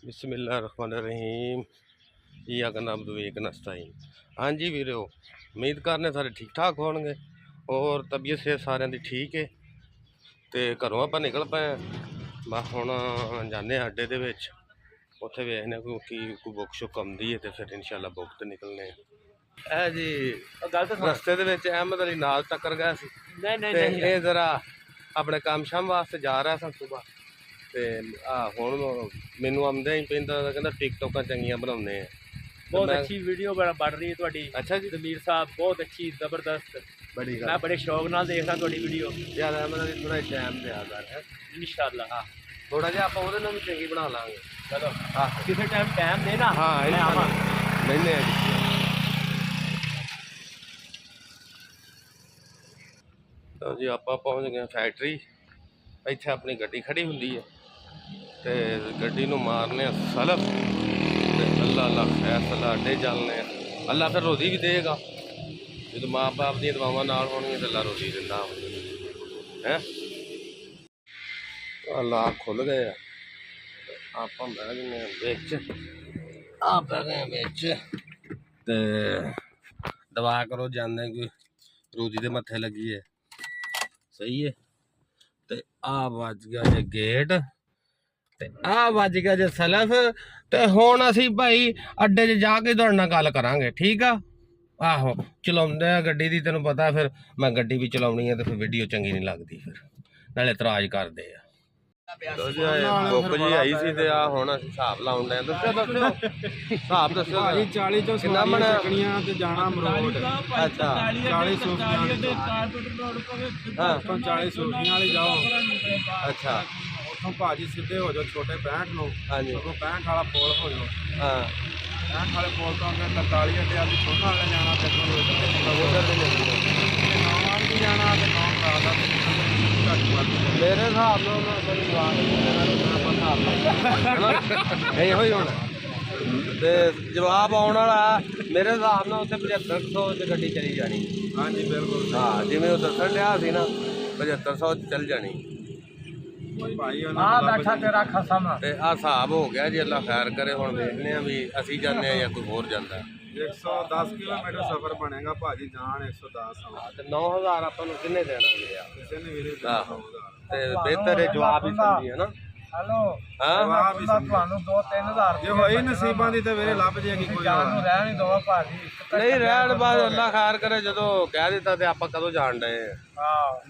बिस्मिल्लाहिर्रहमानिर्रहीम या नब्द वेक नस्ताईन। हाँ जी वीरो, उम्मीद करने सारे ठीक ठाक होंगे और तबीयत से सारे दी ठीक है। तो घरों आप निकल पाए बस हुण जाने अड्डे दे विच उत्थे वेखने कोई बुक शुक आउंदी है तो फिर इंशाल्लाह बुक ते निकलने है जी। रस्ते दे विच अहमद अली नाल टक्कर गया सी ते जरा अपने काम शाम वास्ते जा रहा था सुबह ते हुण मैनू आमदे ही पैंदा कहंदा टिकटॉकां चंगियां बनाउने हैं। बहुत अच्छी वीडियो बढ़ रही है तुहाडी। अच्छा जी जमीर साहब बहुत अच्छी जबरदस्त। बड़ी मैं बड़े शौक नाल देख रहा तुहाडी वीडियो। यार अहमद अली थोड़ा टाइम दे आ है इंशाल्लाह। हाँ थोड़ा जिहा आपां ओहदे नाल भी चंगी बना लांगे। चलो हाँ किसी टाइम देना। हाँ लेने तो जी आप पहुँच गए फैक्ट्री। इत्थे अपनी गड्डी खड़ी हुंदी है ते गड्डी नूं मारने सलफ ते अल्लाह अल्लाह फैसला अड्डे चलने अल्लाह फिर रोजी भी देगा। जो माँ बाप दी दुआवां नाल होणगियां ते अल्लाह रोजी दिंदा है। अल्लाह खुल गए आप बह गए बिच आप बह गए बिच ते दवा करो जाने कोई रोजी दे मत्थे लगी है। सही है ते आ बज गया जे गेट ते आ बज गया जे सलफ ते हुण असीं भाई अड्डे 'च जाके तुहाडे नाल गल करांगे ठीक आ। आहो चलाउंदे आ गड्डी दी तैनूं पता फिर मैं गड्डी भी चलाउणी है तो फिर वीडियो चंगी नहीं लगदी फिर नाले इतराज करदे आ। बुक जी आई सी ते आ हुण असीं हिसाब लाउण डए दस्सो हिसाब दस्सो 40 चों किन्ना बने सकणियां ते जाना मरोड़। अच्छा 40 सूफियां हाँ 40 सूफियां वाली जाओ। अच्छा उतों भाजी सीधे हो जाओ छोटे 65 नो। हाँ जी 65 वाला पुल हो जाओ। हाँ 65 वाले पुल तो अगर 43 अड्डे वाली छोटा वाले जाना फिर उधर भी नहीं नाम भी जाना ते नाम करा मेरे हिसाब नाल यही होना ते जवाब आने वाला मेरे हिसाब नाल उत्थे 7500 च गड्डी चली जानी। हाँ जी बिल्कुल हाँ जिवें वो दस्सण दिया सी ना 7500 च चल जानी। भाई बैठा तेरा खसम ते आ हिसाब हो गया जी अल्लाह खैर करे। हुण देखने भी असीं जाने या कोई होर जांदा। 110 किलोमीटर सफर बनेगा भाजी जान 110 ते 9000 आपां नूं किन्ने देना मिलिया किसी ने भी ते बेहतर है जवाब ही समझी है ना। हेलो हाँ ਤੁਹਾਨੂੰ 2-3000 ਜੇ ਹੋਈ ਨਸੀਬਾਂ ਦੀ ਤੇ ਵੀਰੇ ਲੱਭ ਜੇਗੀ ਕੋਈ ਜਾਨ ਨੂੰ ਰਹਿ ਨਹੀਂ ਦੋ ਭਾਜੀ। नहीं रहन बाद अल्लाह खैर करे जो कह दिता तो आप कदों जान डे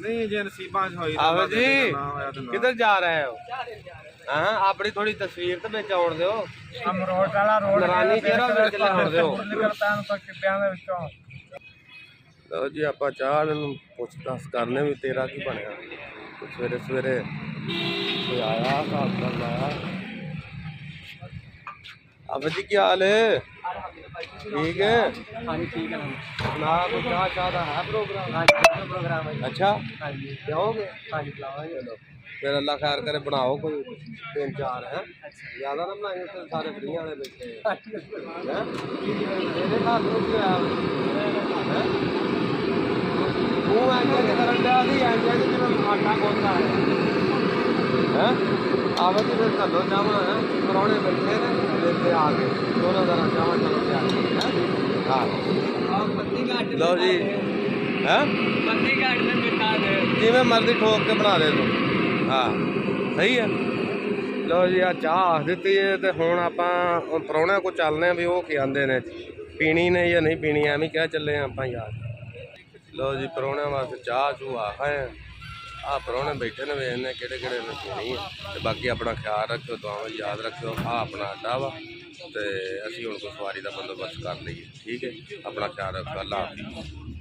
नहीं जे नसीबां च होई आहो जी किधर जा रहे हो। हाँ अपनी थोड़ी तस्वीर तो बिच आउण दिओ अमरोट वाला रोड नरानी चेहरा बिच लाउण दिओ। निकलता है तो किब्बियां दे विचों। लो जी आप चाह पुछ दस करने भी तेरा की बनया सवेरे सवेरे कोई आया हिसाब कर लाया। अब जी क्या हाल है ठीक है। हाँ जी ठीक है ना कोई चाह चाह का है प्रोग्राम। हाँ जी प्रोग्राम है। अच्छा हाँ जी पियोगे हाँ जी पिलावांगे। चलो फिर अल्लाह खैर करे बनाओ कोई 3-4 है ज़्यादा ना बनाएंगे तो सारे फ्री वाले बैठे हैं। मेरे हाथ में क्या है तू एंजल करन दिया सी एंजल जिवें आटा गुनदा है आवे जी फिर घल्लो चावल है परौने बैठे ने लेते आ गए दोनों तरह चावल चलो क्या हाँ लो जी है पत्ती काट में बिठा दे जिवें मर्जी ठोक के बना दे तू। हाँ सही है। लो जी आ चाह आख दी है तो हुण आपां परौने को चलने भी वो की आंदे ने पीनी ने या नहीं पीनी एवं क्या चले आपां यार। लो जी परौने वास्ते चाह चूह आखा है आ परौने बैठे ने वेखने किहड़े किहड़े ने पीनी है। तो बाकी अपना ख्याल रखियो दुआवां याद रखियो। आ अपना अड्डा वा ते असीं हुण कोई सवारी का बंदोबस्त कर लईए ठीक है। अपना ख्याल रखो अल्लाह हाफिज़।